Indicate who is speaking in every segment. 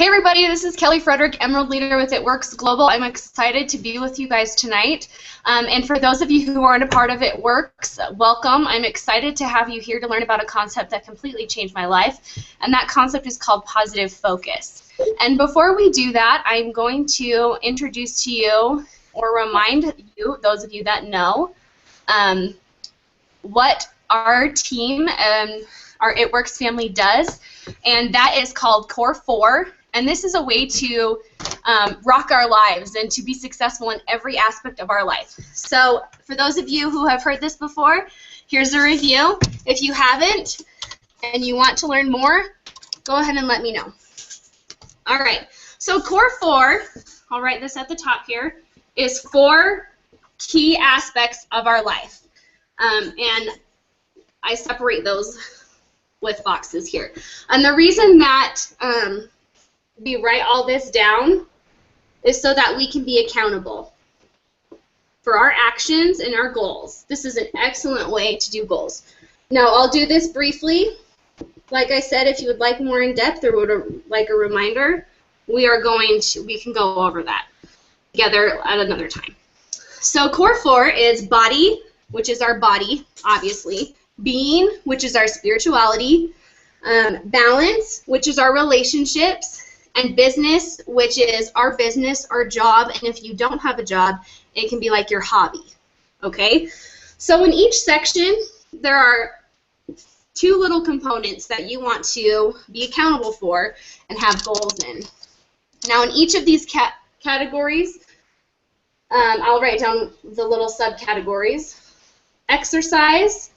Speaker 1: Hey everybody, this is Kelly Frederick, Emerald Leader with It Works Global. I'm excited to be with you guys tonight. And for those of you who aren't a part of It Works, welcome. I'm excited to have you here to learn about a concept that completely changed my life, and that concept is called positive focus. And before we do that, I'm going to introduce to you, or remind you, those of you that know, what our team and our It Works family does, and that is called Core 4. And this is a way to rock our lives and to be successful in every aspect of our life. So for those of you who have heard this before, here's a review. If you haven't and you want to learn more, go ahead and let me know. All right, so Core 4, I'll write this at the top here, is 4 key aspects of our life. And I separate those with boxes here. And the reason that we write all this down is so that we can be accountable for our actions and our goals. This is an excellent way to do goals. Now, I'll do this briefly. Like I said, if you would like more in depth or would like a reminder, we can go over that together at another time. So Core 4 is body, which is our body, obviously. Being, which is our spirituality. Balance, which is our relationships. And business, which is our business, our job, and if you don't have a job, it can be like your hobby, okay? So in each section, there are 2 little components that you want to be accountable for and have goals in. Now in each of these categories, I'll write down the little subcategories. Exercise,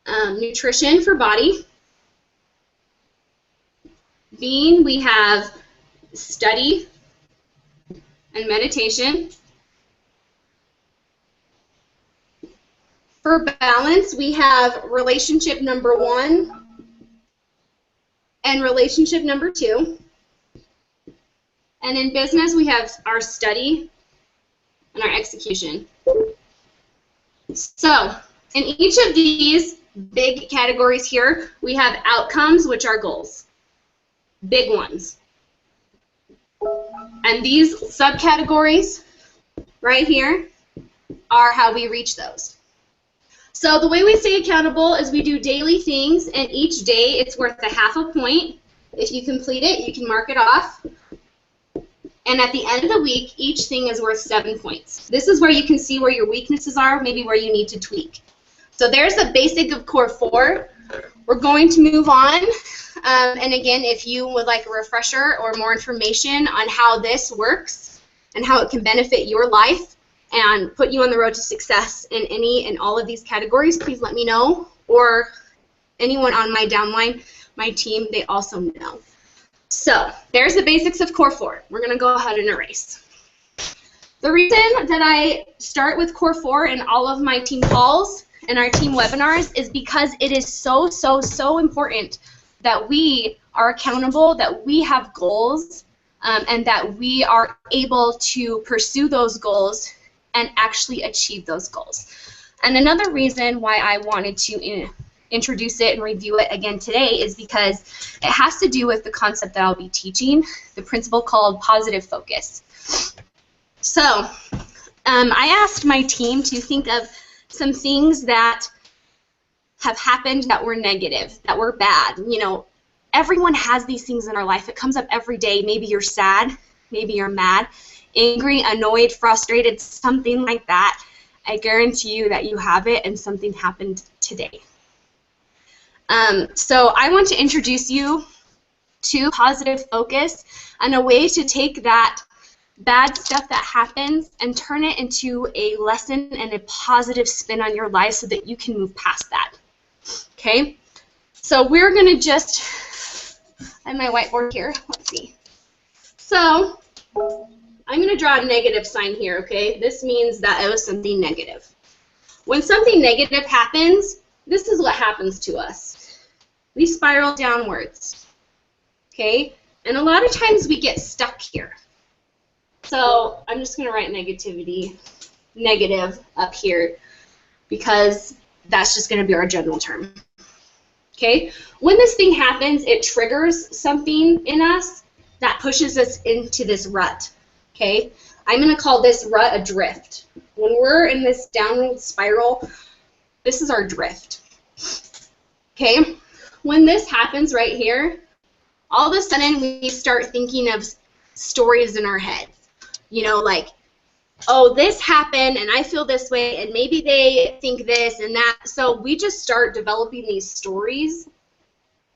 Speaker 1: nutrition for body. Being, we have study and meditation. For balance, we have relationship number 1 and relationship number 2. And in business, we have our study and our execution. So, in each of these big categories here, we have outcomes, which are goals. Big ones. And these subcategories right here are how we reach those. So the way we stay accountable is we do daily things, and each day it's worth a half a point. If you complete it, you can mark it off. And at the end of the week, each thing is worth 7 points. This is where you can see where your weaknesses are, maybe where you need to tweak. So there's the basic of Core 4. We're going to move on. And again, if you would like a refresher or more information on how this works and how it can benefit your life and put you on the road to success in any and all of these categories, please let me know. Or anyone on my downline, my team, they also know. So there's the basics of Core 4. We're going to go ahead and erase. The reason that I start with Core 4 in all of my team calls and our team webinars is because it is so, so, so important that we are accountable, that we have goals, and that we are able to pursue those goals and actually achieve those goals. And another reason why I wanted to introduce it and review it again today is because it has to do with the concept that I'll be teaching, the principle called positive focus. So I asked my team to think of some things that have happened that were negative, that were bad. You know, everyone has these things in our life. It comes up every day. Maybe you're sad, maybe you're mad, angry, annoyed, frustrated, something like that. I guarantee you that you have it and something happened today. So I want to introduce you to positive focus and a way to take that bad stuff that happens and turn it into a lesson and a positive spin on your life so that you can move past that. Okay, so we're going to just, I have my whiteboard here, let's see. So I'm going to draw a negative sign here, okay? This means that it was something negative. When something negative happens, this is what happens to us. We spiral downwards, okay? And a lot of times we get stuck here. So I'm just going to write negative up here because that's just going to be our general term. Okay? When this thing happens, it triggers something in us, that pushes us into this rut, okay? I'm going to call this rut a drift. When we're in this downward spiral, this is our drift, okay? When this happens right here, all of a sudden we start thinking of stories in our heads, you know, like, oh, this happened and I feel this way and maybe they think this and that. So we just start developing these stories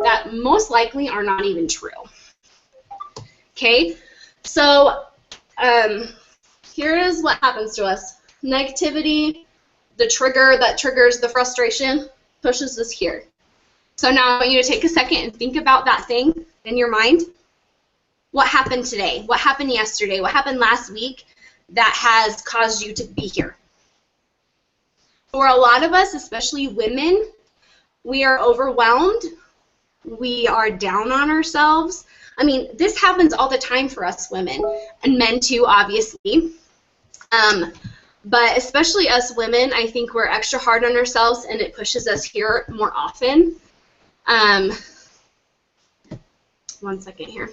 Speaker 1: that most likely are not even true. Okay, so here is what happens to us. Negativity, the trigger that triggers the frustration, pushes us here. So now I want you to take a second and think about that thing in your mind. What happened today? What happened yesterday? What happened last week that has caused you to be here? For a lot of us, especially women, we are overwhelmed. We are down on ourselves. I mean, this happens all the time for us women, and men too, obviously. But especially us women, I think we're extra hard on ourselves, and it pushes us here more often. One second here.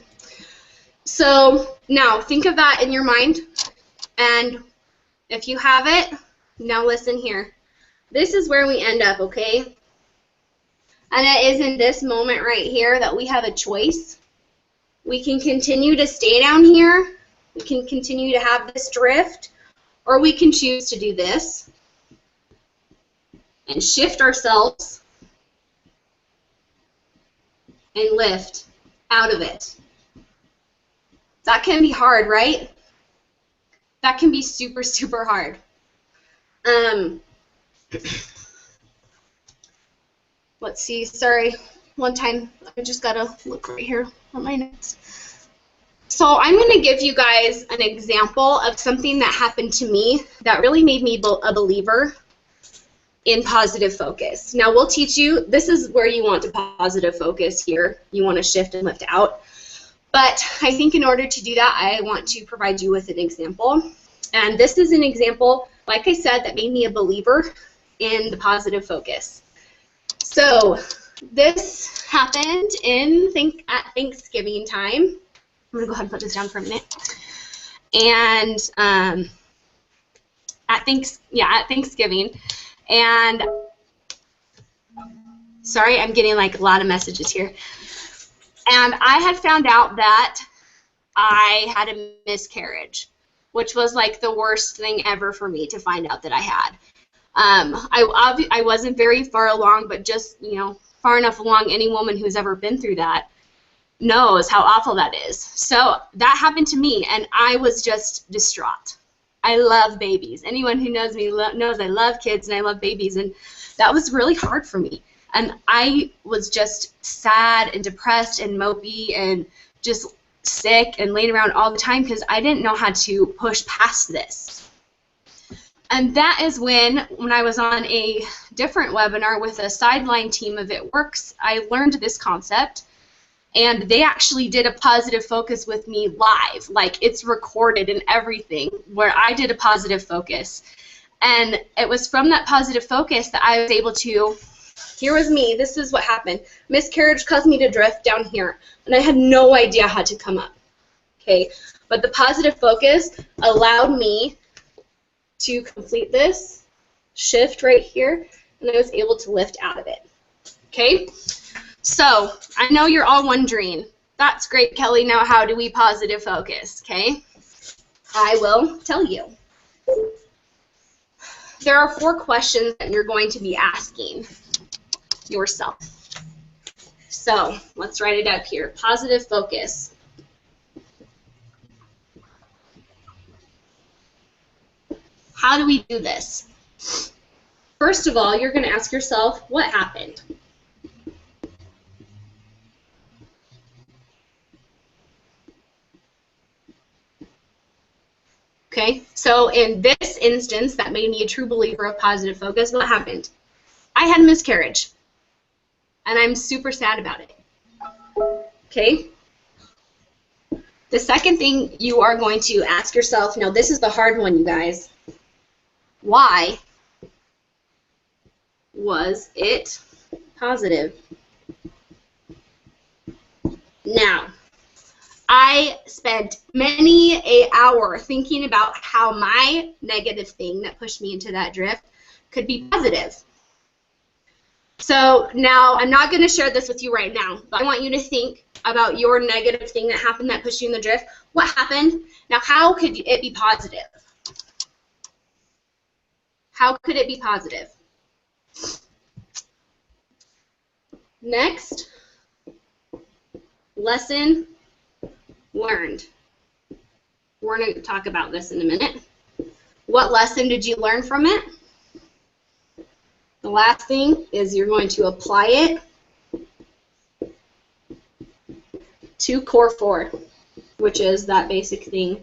Speaker 1: So now think of that in your mind, and if you have it, now listen here. This is where we end up, okay? And it is in this moment right here that we have a choice. We can continue to stay down here, we can continue to have this drift, or we can choose to do this and shift ourselves and lift out of it. That can be hard, right? That can be super, super hard. Let's see, sorry, one time, I just gotta look right here on my notes. So I'm gonna give you guys an example of something that happened to me that really made me a believer in positive focus. Now we'll teach you, this is where you want to positive focus here. You want to shift and lift out. But I think in order to do that, I want to provide you with an example. And this is an example, like I said, that made me a believer in the positive focus. So this happened at Thanksgiving time. I'm going to go ahead and put this down for a minute. And at Thanksgiving. And sorry, I'm getting like a lot of messages here. And I had found out that I had a miscarriage, which was like the worst thing ever for me to find out that I had. I wasn't very far along, but just, you know, far enough along, any woman who's ever been through that knows how awful that is. So that happened to me, and I was just distraught. I love babies. Anyone who knows me knows I love kids and I love babies, and that was really hard for me. And I was just sad and depressed and mopey and just sick and laying around all the time because I didn't know how to push past this. And that is when I was on a different webinar with a sideline team of It Works, I learned this concept, and they actually did a positive focus with me live. Like, it's recorded and everything, where I did a positive focus. And it was from that positive focus that I was able to, here was me, this is what happened. Miscarriage caused me to drift down here, and I had no idea how to come up. Okay, but the positive focus allowed me to complete this shift right here, and I was able to lift out of it. Okay, so I know you're all wondering, that's great, Kelly, now how do we positive focus? Okay, I will tell you. There are 4 questions that you're going to be asking yourself. So let's write it up here. Positive focus. How do we do this? First of all, you're going to ask yourself, what happened? Okay, so in this instance, that made me a true believer of positive focus. What happened? I had a miscarriage, and I'm super sad about it. Okay? The second thing you are going to ask yourself, now this is the hard one, you guys. Why was it positive? Now, I spent many an hour thinking about how my negative thing that pushed me into that drift could be positive. So now I'm not going to share this with you right now, but I want you to think about your negative thing that happened that pushed you in the drift. What happened? Now, how could it be positive? How could it be positive? Next, lesson learned. We're going to talk about this in a minute. What lesson did you learn from it? The last thing is you're going to apply it to Core 4, which is that basic thing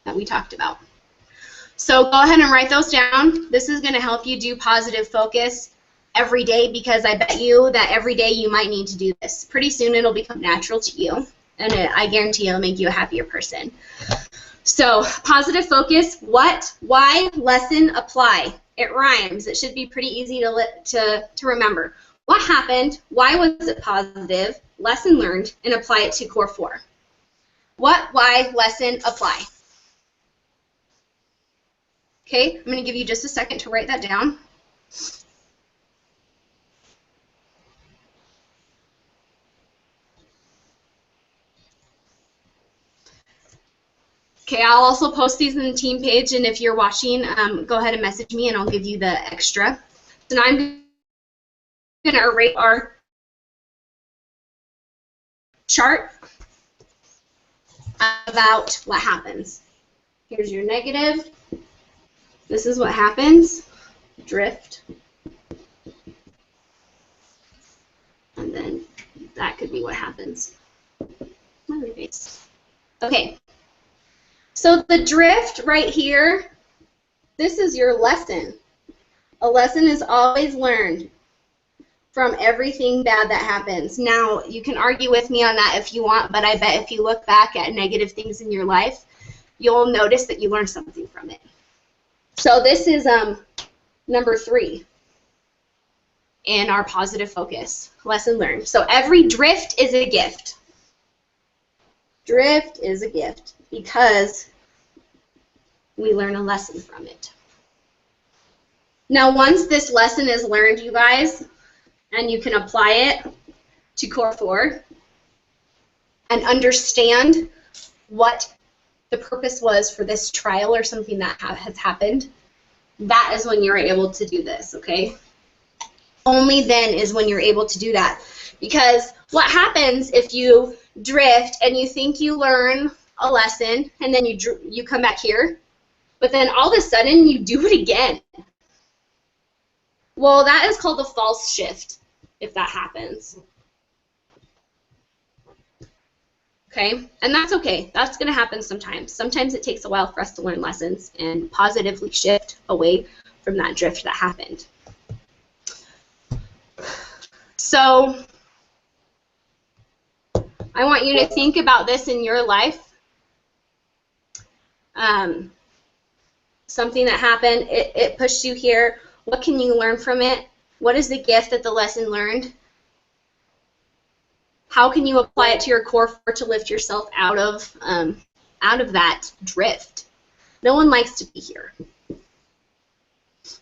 Speaker 1: that we talked about. So go ahead and write those down. This is going to help you do positive focus every day, because I bet you that every day you might need to do this. Pretty soon it'll become natural to you, and I guarantee it'll make you a happier person. So positive focus, what, why, lesson, apply. It rhymes. It should be pretty easy to remember. What happened? Why was it positive? Lesson learned, and apply it to Core 4. What, why, lesson, apply. Okay, I'm going to give you just a second to write that down. Okay, I'll also post these in the team page, and if you're watching, go ahead and message me, and I'll give you the extra. So now I'm going to erase our chart about what happens. Here's your negative. This is what happens. Drift. And then that could be what happens. Okay. So the drift right here, this is your lesson. A lesson is always learned from everything bad that happens. Now, you can argue with me on that if you want, but I bet if you look back at negative things in your life, you'll notice that you learned something from it. So this is number 3 in our positive focus, lesson learned. So every drift is a gift. Drift is a gift because we learn a lesson from it. Now, once this lesson is learned, you guys, and you can apply it to Core 4 and understand what the purpose was for this trial or something that has happened, that is when you're able to do this, okay? Only then is when you're able to do that. Because what happens if you drift and you think you learn a lesson and then you come back here, but then all of a sudden you do it again? Well, that is called a false shift if that happens. Okay, and that's okay. That's going to happen sometimes. Sometimes it takes a while for us to learn lessons and positively shift away from that drift that happened. So I want you to think about this in your life. Something that happened, it pushed you here. What can you learn from it? What is the gift that the lesson learned? How can you apply it to your Core 4 to lift yourself out of that drift? No one likes to be here.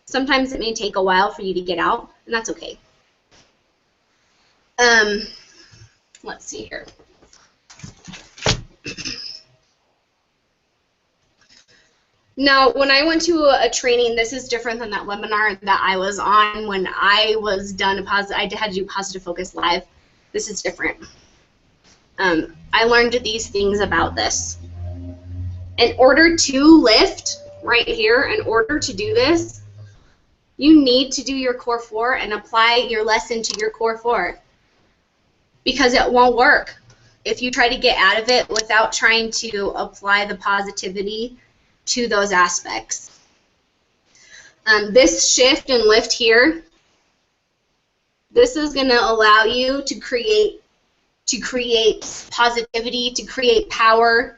Speaker 1: Sometimes it may take a while for you to get out, and that's okay. Let's see here. Now, when I went to a training, this is different than that webinar that I was on when I was done. I had to do Positive Focus Live. This is different. I learned these things about this. In order to lift right here, in order to do this, you need to do your Core 4 and apply your lesson to your Core 4, because it won't work if you try to get out of it without trying to apply the positivity to those aspects. This shift and lift here, this is going to allow you to create positivity, to create power,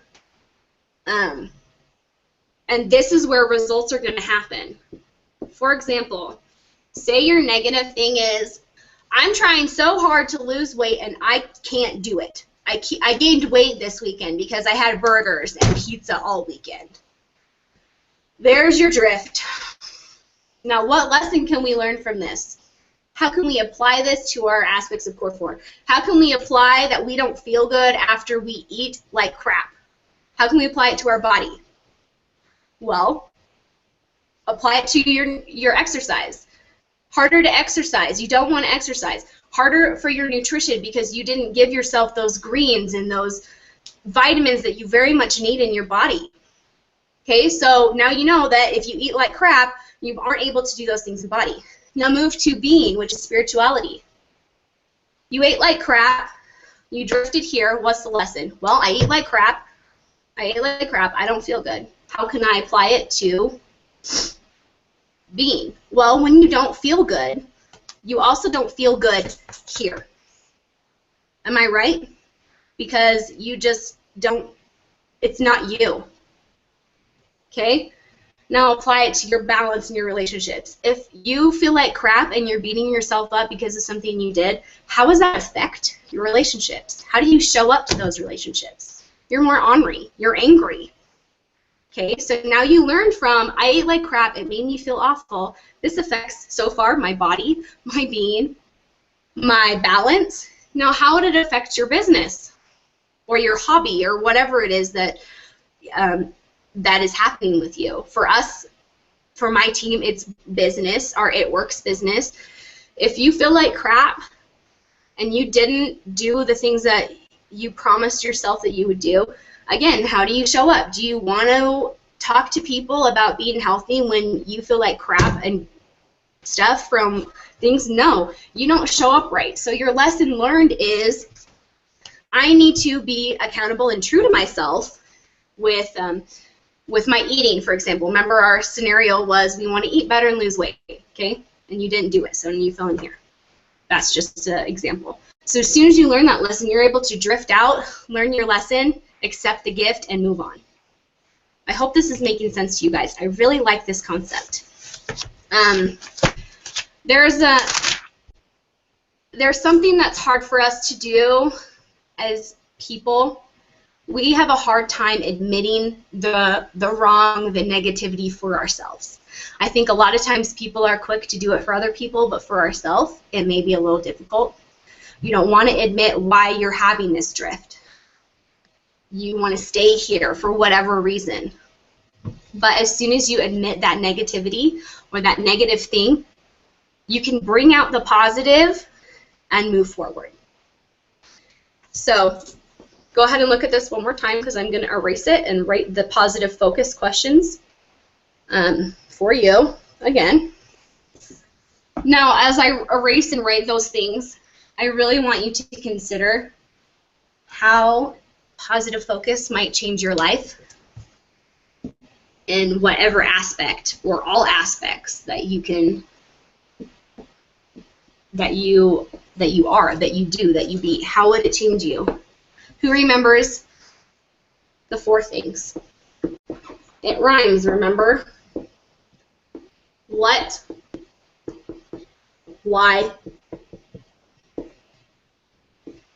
Speaker 1: and this is where results are going to happen. For example, say your negative thing is, I'm trying so hard to lose weight and I can't do it. I gained weight this weekend because I had burgers and pizza all weekend. There's your drift. Now, what lesson can we learn from this? How can we apply this to our aspects of Core 4? How can we apply that we don't feel good after we eat like crap? How can we apply it to our body? Well, apply it to your exercise. Harder to exercise. You don't want to exercise. Harder for your nutrition because you didn't give yourself those greens and those vitamins that you very much need in your body. Okay, so now you know that if you eat like crap, you aren't able to do those things in the body. Now move to being, which is spirituality. You ate like crap. You drifted here. What's the lesson? Well, I eat like crap. I ate like crap. I don't feel good. How can I apply it to being? Well, when you don't feel good, you also don't feel good here. Am I right? Because you just don't, it's not you. Okay? Now apply it to your balance in your relationships. If you feel like crap and you're beating yourself up because of something you did, how does that affect your relationships? How do you show up to those relationships? You're more ornery. You're angry. Okay, so now you learned from, I ate like crap, it made me feel awful. This affects, so far, my body, my being, my balance. Now how would it affect your business or your hobby or whatever it is that that is happening with you? For us, for my team, it's business, our It Works business. If you feel like crap and you didn't do the things that you promised yourself that you would do, again, how do you show up? Do you want to talk to people about being healthy when you feel like crap and stuff from things? No, you don't show up right. So your lesson learned is I need to be accountable and true to myself with my eating, for example. Remember our scenario was we want to eat better and lose weight, okay? And you didn't do it, so you fell in here. That's just an example. So as soon as you learn that lesson, you're able to drift out, learn your lesson, accept the gift, and move on. I hope this is making sense to you guys. I really like this concept. There's something that's hard for us to do as people. We have a hard time admitting the wrong, the negativity for ourselves. I think a lot of times people are quick to do it for other people, but for ourselves, it may be a little difficult. You don't want to admit why you're having this drift. You want to stay here for whatever reason. But as soon as you admit that negativity or that negative thing, you can bring out the positive and move forward. So go ahead and look at this one more time because I'm going to erase it and write the positive focus questions for you again. Now, as I erase and write those things, I really want you to consider how positive focus might change your life in whatever aspect or all aspects that you can, that you are, that you do, that you be. How would it change you? Who remembers the 4 things? It rhymes, remember? What, why,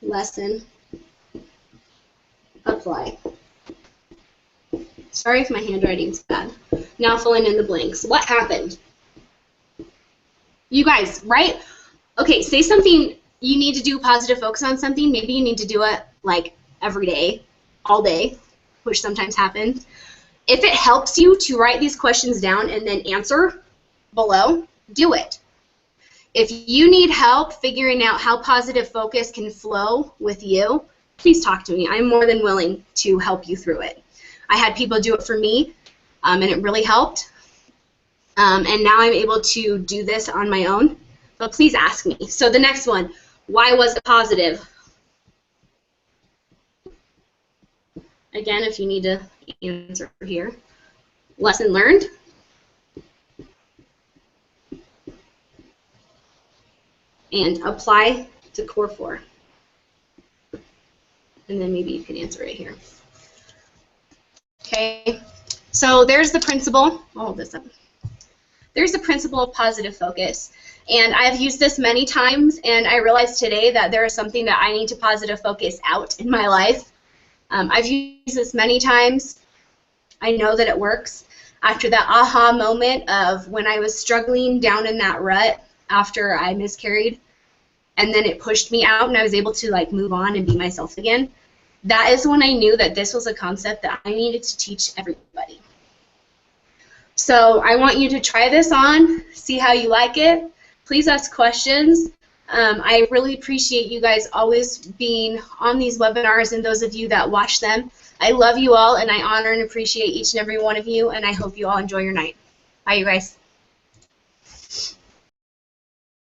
Speaker 1: lesson, apply. Sorry if my handwriting's bad. Now filling in the blanks. What happened? You guys, right? Okay, say something you need to do positive focus on something. Maybe you need to do it like every day, all day, which sometimes happens. If it helps you to write these questions down and then answer below, do it. If you need help figuring out how positive focus can flow with you, please talk to me. I'm more than willing to help you through it. I had people do it for me, and it really helped. And now I'm able to do this on my own. But please ask me. So the next one, why was it positive? Again, if you need to answer here. Lesson learned. And apply to Core 4. And then maybe you can answer it here. Okay, so there's the principle. I'll hold this up. There's the principle of positive focus. And I've used this many times, and I realized today that there is something that I need to positive focus out in my life. I've used this many times. I know that it works. After that aha moment of when I was struggling down in that rut after I miscarried, and then it pushed me out and I was able to like move on and be myself again, that is when I knew that this was a concept that I needed to teach everybody. So I want you to try this on, see how you like it. Please ask questions. I really appreciate you guys always being on these webinars and those of you that watch them. I love you all, and I honor and appreciate each and every one of you, and I hope you all enjoy your night. Bye, you guys.